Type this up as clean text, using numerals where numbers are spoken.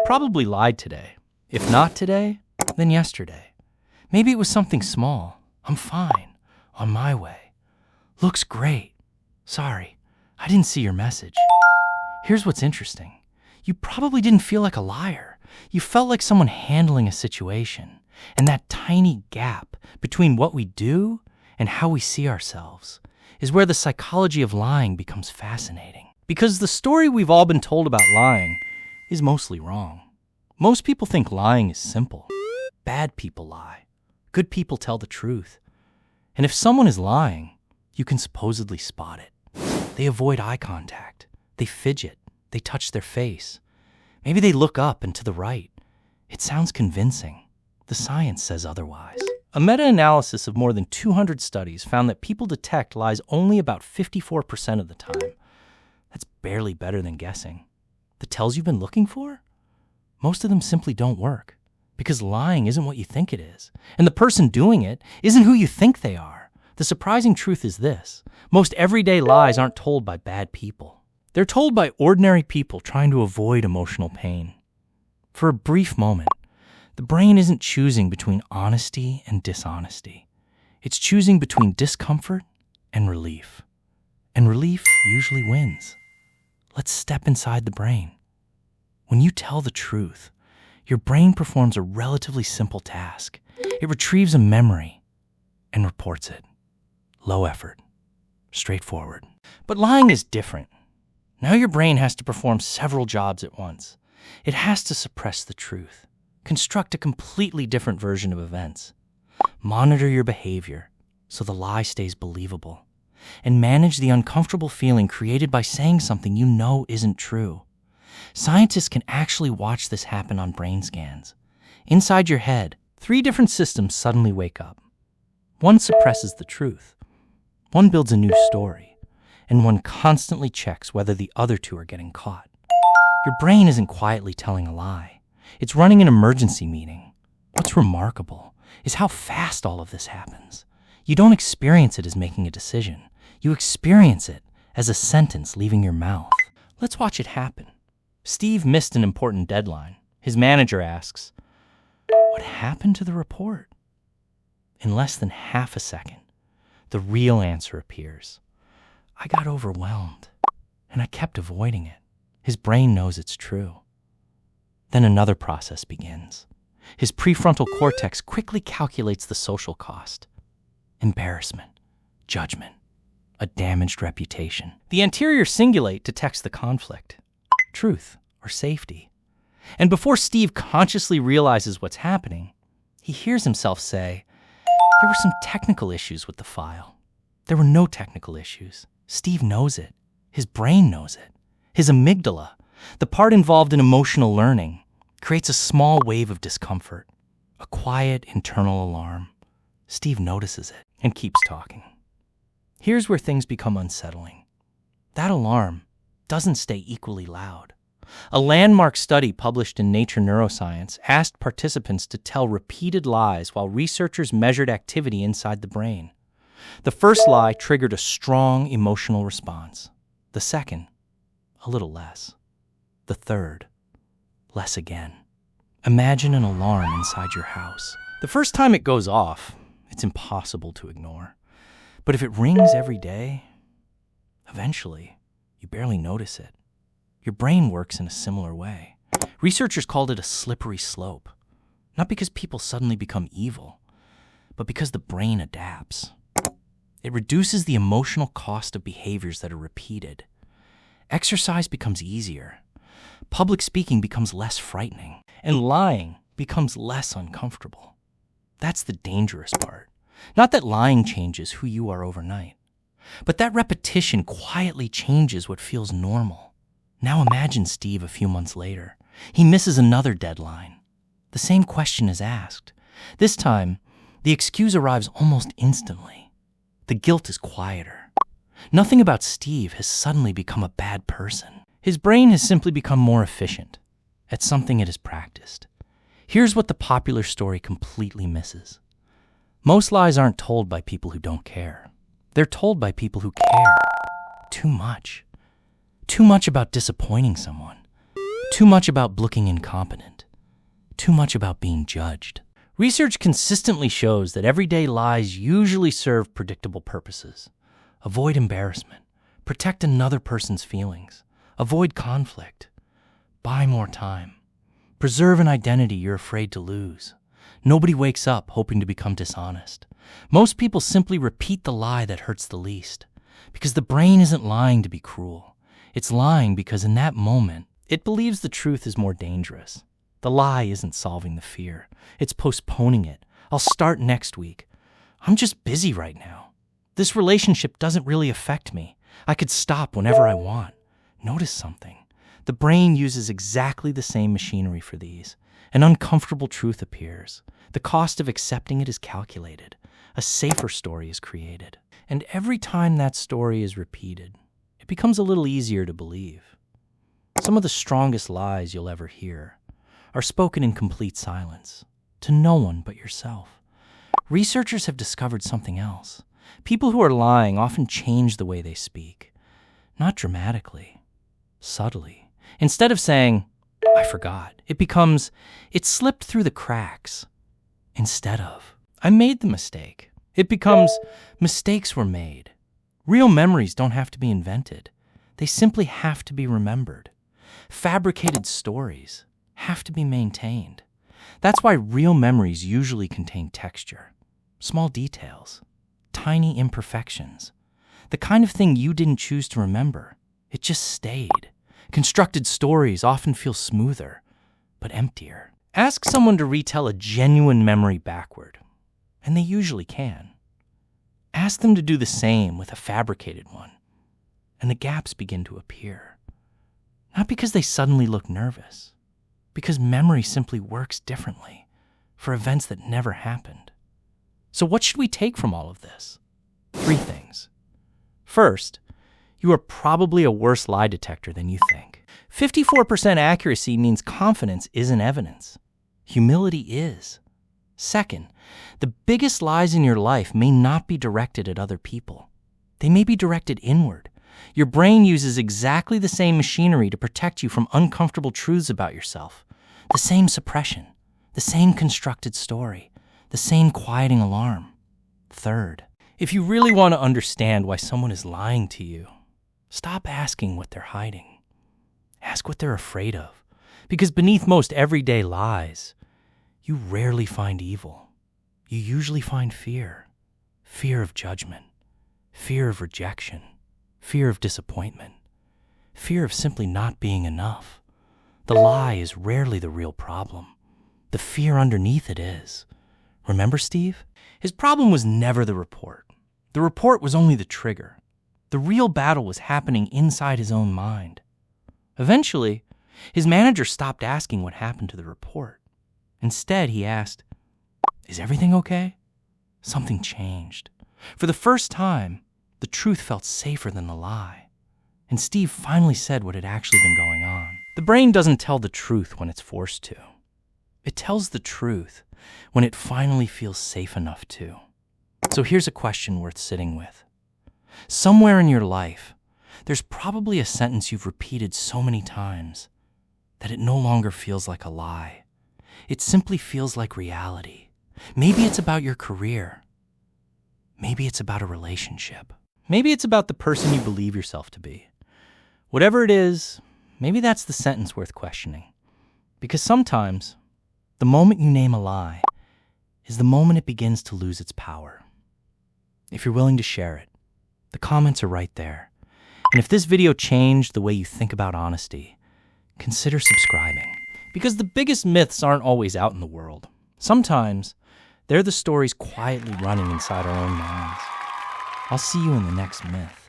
probably lied today. If not today, then yesterday. Maybe it was something small. I'm fine. On my way. Looks great. Sorry, I didn't see your message. Here's what's interesting. You probably didn't feel like a liar. You felt like someone handling a situation. And that tiny gap between what we do and how we see ourselves is where the psychology of lying becomes fascinating. Because the story we've all been told about lying is mostly wrong. Most people think lying is simple. Bad people lie. Good people tell the truth. And if someone is lying, you can supposedly spot it. They avoid eye contact. They fidget. They touch their face. Maybe they look up and to the right. It sounds convincing. The science says otherwise. A meta-analysis of more than 200 studies found that people detect lies only about 54% of the time. That's barely better than guessing. The tells you've been looking for? Most of them simply don't work, because lying isn't what you think it is, and the person doing it isn't who you think they are. The surprising truth is this: most everyday lies aren't told by bad people. They're told by ordinary people trying to avoid emotional pain. For a brief moment, the brain isn't choosing between honesty and dishonesty. It's choosing between discomfort and relief. And relief usually wins. Let's step inside the brain. When you tell the truth, your brain performs a relatively simple task. It retrieves a memory and reports it. Low effort, straightforward. But lying is different. Now your brain has to perform several jobs at once. It has to suppress the truth, construct a completely different version of events, monitor your behavior so the lie stays believable, and manage the uncomfortable feeling created by saying something you know isn't true. Scientists can actually watch this happen on brain scans. Inside your head, 3 different systems suddenly wake up. One suppresses the truth, one builds a new story, and one constantly checks whether the other 2 are getting caught. Your brain isn't quietly telling a lie. It's running an emergency meeting. What's remarkable is how fast all of this happens. You don't experience it as making a decision. You experience it as a sentence leaving your mouth. Let's watch it happen. Steve missed an important deadline. His manager asks, "What happened to the report?" In less than half a second, the real answer appears. "I got overwhelmed, and I kept avoiding it." His brain knows it's true. Then another process begins. His prefrontal cortex quickly calculates the social cost. Embarrassment, judgment, a damaged reputation. The anterior cingulate detects the conflict, truth or safety. And before Steve consciously realizes what's happening, he hears himself say, "There were some technical issues with the file." There were no technical issues. Steve knows it. His brain knows it. His amygdala, the part involved in emotional learning, creates a small wave of discomfort, a quiet internal alarm. Steve notices it and keeps talking. Here's where things become unsettling. That alarm doesn't stay equally loud. A landmark study published in Nature Neuroscience asked participants to tell repeated lies while researchers measured activity inside the brain. The first lie triggered a strong emotional response. The second, a little less. The third, less again. Imagine an alarm inside your house. The first time it goes off, it's impossible to ignore. But if it rings every day, eventually, you barely notice it. Your brain works in a similar way. Researchers called it a slippery slope. Not because people suddenly become evil, but because the brain adapts. It reduces the emotional cost of behaviors that are repeated. Exercise becomes easier. Public speaking becomes less frightening. And lying becomes less uncomfortable. That's the dangerous part. Not that lying changes who you are overnight, but that repetition quietly changes what feels normal. Now imagine Steve a few months later. He misses another deadline. The same question is asked. This time, the excuse arrives almost instantly. The guilt is quieter. Nothing about Steve has suddenly become a bad person. His brain has simply become more efficient at something it has practiced. Here's what the popular story completely misses. Most lies aren't told by people who don't care. They're told by people who care. Too much. Too much about disappointing someone. Too much about looking incompetent. Too much about being judged. Research consistently shows that everyday lies usually serve predictable purposes. Avoid embarrassment. Protect another person's feelings. Avoid conflict. Buy more time. Preserve an identity you're afraid to lose. Nobody wakes up hoping to become dishonest. Most people simply repeat the lie that hurts the least, because the brain isn't lying to be cruel. It's lying because in that moment, it believes the truth is more dangerous. The lie isn't solving the fear. It's postponing it. I'll start next week. I'm just busy right now. This relationship doesn't really affect me. I could stop whenever I want. Notice something. The brain uses exactly the same machinery for these. An uncomfortable truth appears. The cost of accepting it is calculated. A safer story is created. And every time that story is repeated, it becomes a little easier to believe. Some of the strongest lies you'll ever hear are spoken in complete silence, to no one but yourself. Researchers have discovered something else. People who are lying often change the way they speak. Not dramatically, subtly. Instead of saying, "I forgot," it becomes, "It slipped through the cracks." Instead of, "I made the mistake," it becomes, "Mistakes were made." Real memories don't have to be invented. They simply have to be remembered. Fabricated stories have to be maintained. That's why real memories usually contain texture, small details, tiny imperfections, the kind of thing you didn't choose to remember. It just stayed. Constructed stories often feel smoother, but emptier. Ask someone to retell a genuine memory backward, and they usually can. Ask them to do the same with a fabricated one, and the gaps begin to appear. Not because they suddenly look nervous, because memory simply works differently for events that never happened. So what should we take from all of this? 3 things. First, you are probably a worse lie detector than you think. 54% accuracy means confidence isn't evidence. Humility is. Second, the biggest lies in your life may not be directed at other people. They may be directed inward. Your brain uses exactly the same machinery to protect you from uncomfortable truths about yourself. The same suppression, the same constructed story, the same quieting alarm. Third, if you really want to understand why someone is lying to you, stop asking what they're hiding. Ask what they're afraid of. Because beneath most everyday lies, you rarely find evil. You usually find fear. Fear of judgment. Fear of rejection. Fear of disappointment. Fear of simply not being enough. The lie is rarely the real problem. The fear underneath it is. Remember Steve? His problem was never the report. The report was only the trigger. The real battle was happening inside his own mind. Eventually, his manager stopped asking what happened to the report. Instead, he asked, "Is everything okay?" Something changed. For the first time, the truth felt safer than the lie. And Steve finally said what had actually been going on. The brain doesn't tell the truth when it's forced to. It tells the truth when it finally feels safe enough to. So here's a question worth sitting with. Somewhere in your life, there's probably a sentence you've repeated so many times that it no longer feels like a lie. It simply feels like reality. Maybe it's about your career. Maybe it's about a relationship. Maybe it's about the person you believe yourself to be. Whatever it is, maybe that's the sentence worth questioning. Because sometimes, the moment you name a lie is the moment it begins to lose its power. If you're willing to share it, the comments are right there. And if this video changed the way you think about honesty, consider subscribing. Because the biggest myths aren't always out in the world. Sometimes, they're the stories quietly running inside our own minds. I'll see you in the next myth.